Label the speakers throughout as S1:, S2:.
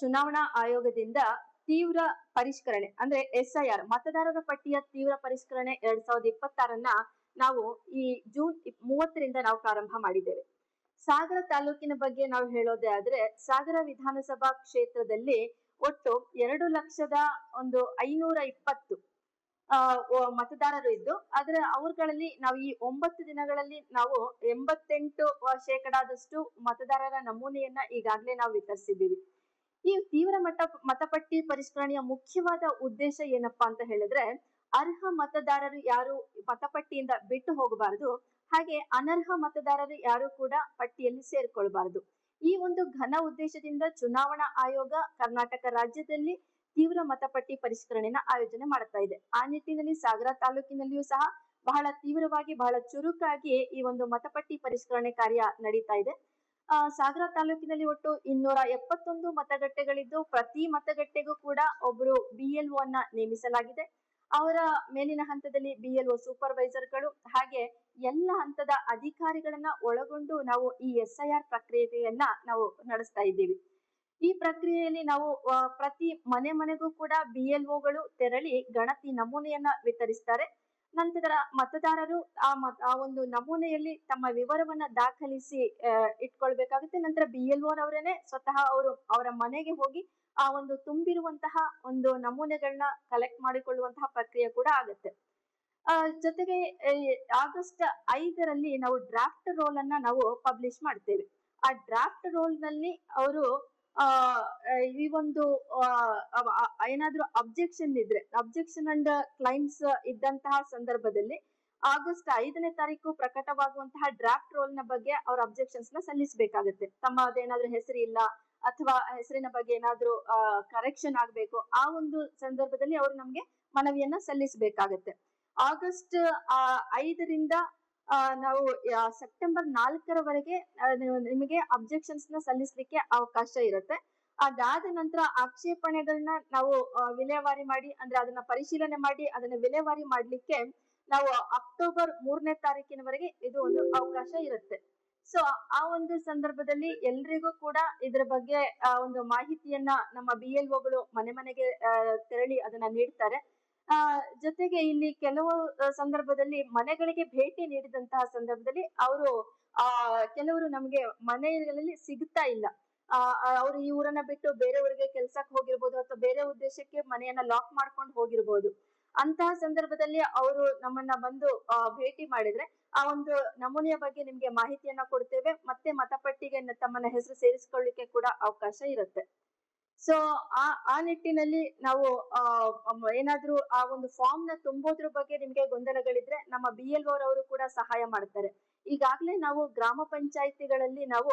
S1: ಚುನಾವಣಾ ಆಯೋಗದಿಂದ ತೀವ್ರ ಪರಿಷ್ಕರಣೆ ಅಂದ್ರೆ SIR ಮತದಾರರ ಪಟ್ಟಿಯ ತೀವ್ರ ಪರಿಷ್ಕರಣೆ 2026 ನಾವು ಈ ಜೂನ್ 30ರಿಂದ ನಾವು ಪ್ರಾರಂಭ ಮಾಡಿದ್ದೇವೆ. ಸಾಗರ ತಾಲೂಕಿನ ಬಗ್ಗೆ ನಾವು ಹೇಳೋದೇ ಆದ್ರೆ ಸಾಗರ ವಿಧಾನಸಭಾ ಕ್ಷೇತ್ರದಲ್ಲಿ ಒಟ್ಟು 2,05,20 ಮತದಾರರು ಇದ್ದು ಆದ್ರೆ ಅವ್ರಗಳಲ್ಲಿ ನಾವು ಈ 9 ದಿನಗಳಲ್ಲಿ ನಾವು 88% ಮತದಾರರ ನಮೂನೆಯನ್ನ ಈಗಾಗಲೇ ನಾವು ವಿತರಿಸಿದ್ದೀವಿ. ಈ ತೀವ್ರ ಮತಪಟ್ಟಿ ಪರಿಷ್ಕರಣೆಯ ಮುಖ್ಯವಾದ ಉದ್ದೇಶ ಏನಪ್ಪಾ ಅಂತ ಹೇಳಿದ್ರೆ ಅರ್ಹ ಮತದಾರರು ಯಾರು ಮತಪಟ್ಟಿಯಿಂದ ಬಿಟ್ಟು ಹೋಗಬಾರದು, ಹಾಗೆ ಅನರ್ಹ ಮತದಾರರು ಯಾರು ಕೂಡ ಪಟ್ಟಿಯಲ್ಲಿ ಸೇರ್ಕೊಳ್ಬಾರದು. ಈ ಒಂದು ಘನ ಉದ್ದೇಶದಿಂದ ಚುನಾವಣಾ ಆಯೋಗ ಕರ್ನಾಟಕ ರಾಜ್ಯದಲ್ಲಿ ತೀವ್ರ ಮತಪಟ್ಟಿ ಪರಿಷ್ಕರಣೆನ ಆಯೋಜನೆ ಮಾಡ್ತಾ ಇದೆ. ಆ ನಿಟ್ಟಿನಲ್ಲಿ ಸಾಗರ ತಾಲೂಕಿನಲ್ಲಿಯೂ ಸಹ ಬಹಳ ತೀವ್ರವಾಗಿ ಬಹಳ ಚುರುಕಾಗಿ ಈ ಒಂದು ಮತಪಟ್ಟಿ ಪರಿಷ್ಕರಣೆ ಕಾರ್ಯ ನಡೀತಾ ಇದೆ. ಸಾಗರ ತಾಲೂಕಿನಲ್ಲಿ ಒಟ್ಟು 271 ಮತಗಟ್ಟೆಗಳಿದ್ದು ಪ್ರತಿ ಮತಗಟ್ಟೆಗೂ ಕೂಡ ಒಬ್ರು BLO ಅನ್ನ ನೇಮಿಸಲಾಗಿದೆ. ಅವರ ಮೇಲಿನ ಹಂತದಲ್ಲಿ BLO ಸೂಪರ್ವೈಸರ್ಗಳು ಹಾಗೆ ಎಲ್ಲ ಹಂತದ ಅಧಿಕಾರಿಗಳನ್ನ ಒಳಗೊಂಡು ನಾವು ಈ SIR ಪ್ರಕ್ರಿಯೆಯನ್ನ ನಾವು ನಡೆಸ್ತಾ ಇದ್ದೀವಿ. ಈ ಪ್ರಕ್ರಿಯೆಯಲ್ಲಿ ನಾವು ಪ್ರತಿ ಮನೆಗೂ ಕೂಡ BLOಗಳು ತೆರಳಿ ಗಣತಿ ನಮೂನೆಯನ್ನ ವಿತರಿಸ್ತಾರೆ. ನಂತರ ಮತದಾರರು ಆ ಒಂದು ನಮೂನೆಯಲ್ಲಿ ತಮ್ಮ ವಿವರವನ್ನ ದಾಖಲಿಸಿ ಇಟ್ಕೊಳ್ಬೇಕಾಗುತ್ತೆ. ನಂತರ BLO ಅವರೇನೆ ಸ್ವತಃ ಅವರ ಮನೆಗೆ ಹೋಗಿ ಆ ಒಂದು ತುಂಬಿರುವಂತಹ ಒಂದು ನಮೂನೆಗಳನ್ನ ಕಲೆಕ್ಟ್ ಮಾಡಿಕೊಳ್ಳುವಂತಹ ಪ್ರಕ್ರಿಯೆ ಕೂಡ ಆಗುತ್ತೆ. ಜೊತೆಗೆ ಆಗಸ್ಟ್ 5ರಲ್ಲಿ ನಾವು ಡ್ರಾಫ್ಟ್ ರೋಲ್ ಅನ್ನ ನಾವು ಪಬ್ಲಿಷ್ ಮಾಡ್ತೇವೆ. ಆ ಡ್ರಾಫ್ಟ್ ರೋಲ್ ನಲ್ಲಿ ಅವರು ಈ ಒಂದು ಏನಾದ್ರೂ ಅಬ್ಜೆಕ್ಷನ್ ಅಂಡ್ ಕ್ಲೈಮ್ಸ್ ಇದ್ದಂತಹ ಸಂದರ್ಭದಲ್ಲಿ ಆಗಸ್ಟ್ 5ನೇ ತಾರೀಕು ಪ್ರಕಟವಾಗುವಂತಹ ಡ್ರಾಫ್ಟ್ ರೋಲ್ ನ ಬಗ್ಗೆ ಅವ್ರ ಅಬ್ಜೆಕ್ಷನ್ಸ್ ನ ಸಲ್ಲಿಸಬೇಕಾಗುತ್ತೆ. ತಮ್ಮದೇನಾದ್ರೂ ಹೆಸರು ಇಲ್ಲ ಅಥವಾ ಹೆಸರಿನ ಬಗ್ಗೆ ಏನಾದ್ರೂ ಕರೆಕ್ಷನ್ ಆಗ್ಬೇಕು, ಆ ಒಂದು ಸಂದರ್ಭದಲ್ಲಿ ಅವರು ನಮ್ಗೆ ಮನವಿಯನ್ನ ಸಲ್ಲಿಸಬೇಕಾಗತ್ತೆ. ಆಗಸ್ಟ್ 5ರಿಂದ ನಾವು ಸೆಪ್ಟೆಂಬರ್ 4ರವರೆಗೆ ನಿಮಗೆ ಅಬ್ಜೆಕ್ಷನ್ಸ್ ನ ಸಲ್ಲಿಸಲಿಕ್ಕೆ ಅವಕಾಶ ಇರುತ್ತೆ. ಅದಾದ ನಂತರ ಆಕ್ಷೇಪಣೆಗಳನ್ನ ನಾವು ವಿಲೇವಾರಿ ಮಾಡಿ ಅಂದ್ರೆ ಅದನ್ನ ಪರಿಶೀಲನೆ ಮಾಡಿ ಅದನ್ನ ವಿಲೇವಾರಿ ಮಾಡ್ಲಿಕ್ಕೆ ನಾವು ಅಕ್ಟೋಬರ್ 3ನೇ ತಾರೀಕಿನವರೆಗೆ ಇದು ಒಂದು ಅವಕಾಶ ಇರುತ್ತೆ. ಸೊ ಆ ಒಂದು ಸಂದರ್ಭದಲ್ಲಿ ಎಲ್ರಿಗೂ ಕೂಡ ಇದ್ರ ಬಗ್ಗೆ ಒಂದು ಮಾಹಿತಿಯನ್ನ ನಮ್ಮ BLOಗಳು ಮನೆಗೆ ತೆರಳಿ ಅದನ್ನ ನೀಡ್ತಾರೆ. ಜೊತೆಗೆ ಇಲ್ಲಿ ಕೆಲವು ಸಂದರ್ಭದಲ್ಲಿ ಮನೆಗಳಿಗೆ ಭೇಟಿ ನೀಡಿದಂತಹ ಸಂದರ್ಭದಲ್ಲಿ ಅವರು ಕೆಲವರು ನಮ್ಗೆ ಮನೆಗಳಲ್ಲಿ ಸಿಗ್ತಾ ಇಲ್ಲ, ಅವ್ರು ಈ ಊರನ್ನ ಬಿಟ್ಟು ಬೇರೆ ಊರಿಗೆ ಕೆಲ್ಸಕ್ಕೆ ಹೋಗಿರ್ಬೋದು ಅಥವಾ ಬೇರೆ ಉದ್ದೇಶಕ್ಕೆ ಮನೆಯನ್ನ ಲಾಕ್ ಮಾಡ್ಕೊಂಡು ಹೋಗಿರ್ಬೋದು. ಅಂತಹ ಸಂದರ್ಭದಲ್ಲಿ ಅವರು ನಮ್ಮನ್ನ ಬಂದು ಭೇಟಿ ಮಾಡಿದ್ರೆ ಆ ಒಂದು ನಮೂನೆಯ ಬಗ್ಗೆ ನಿಮ್ಗೆ ಮಾಹಿತಿಯನ್ನ ಕೊಡ್ತೇವೆ, ಮತ್ತೆ ಮತಪಟ್ಟಿಗೆ ತಮ್ಮನ್ನ ಹೆಸರು ಸೇರಿಸ್ಕೊಳ್ಳಿಕ್ಕೆ ಕೂಡ ಅವಕಾಶ ಇರುತ್ತೆ. ಸೊ ಆ ನಿಟ್ಟಿನಲ್ಲಿ ನಾವು ಏನಾದ್ರೂ ಆ ಒಂದು ಫಾರ್ಮ್ ನ ತುಂಬೋದ್ರ ಬಗ್ಗೆ ನಿಮ್ಗೆ ಗೊಂದಲಗಳಿದ್ರೆ ನಮ್ಮ BLO ಅವರು ಕೂಡ ಸಹಾಯ ಮಾಡ್ತಾರೆ. ಈಗಾಗ್ಲೇ ನಾವು ಗ್ರಾಮ ಪಂಚಾಯಿತಿಗಳಲ್ಲಿ ನಾವು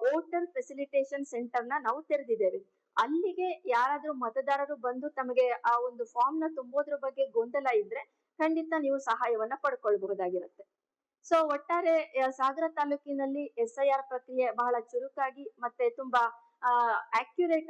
S1: ವೋಟರ್ ಫೆಸಿಲಿಟೇಷನ್ ಸೆಂಟರ್ ನ ನಾವು ತೆರೆದಿದ್ದೇವೆ. ಅಲ್ಲಿಗೆ ಯಾರಾದ್ರೂ ಮತದಾರರು ಬಂದು ತಮಗೆ ಆ ಒಂದು ಫಾರ್ಮ್ ನ ತುಂಬೋದ್ರ ಬಗ್ಗೆ ಗೊಂದಲ ಇದ್ರೆ ಖಂಡಿತ ನೀವು ಸಹಾಯವನ್ನ ಪಡ್ಕೊಳ್ಬಹುದಾಗಿರುತ್ತೆ. ಸೊ ಒಟ್ಟಾರೆ ಸಾಗರ ತಾಲೂಕಿನಲ್ಲಿ SIR ಪ್ರಕ್ರಿಯೆ ಬಹಳ ಚುರುಕಾಗಿ ಮತ್ತೆ ತುಂಬಾ ಅಕ್ಯುರೇಟ್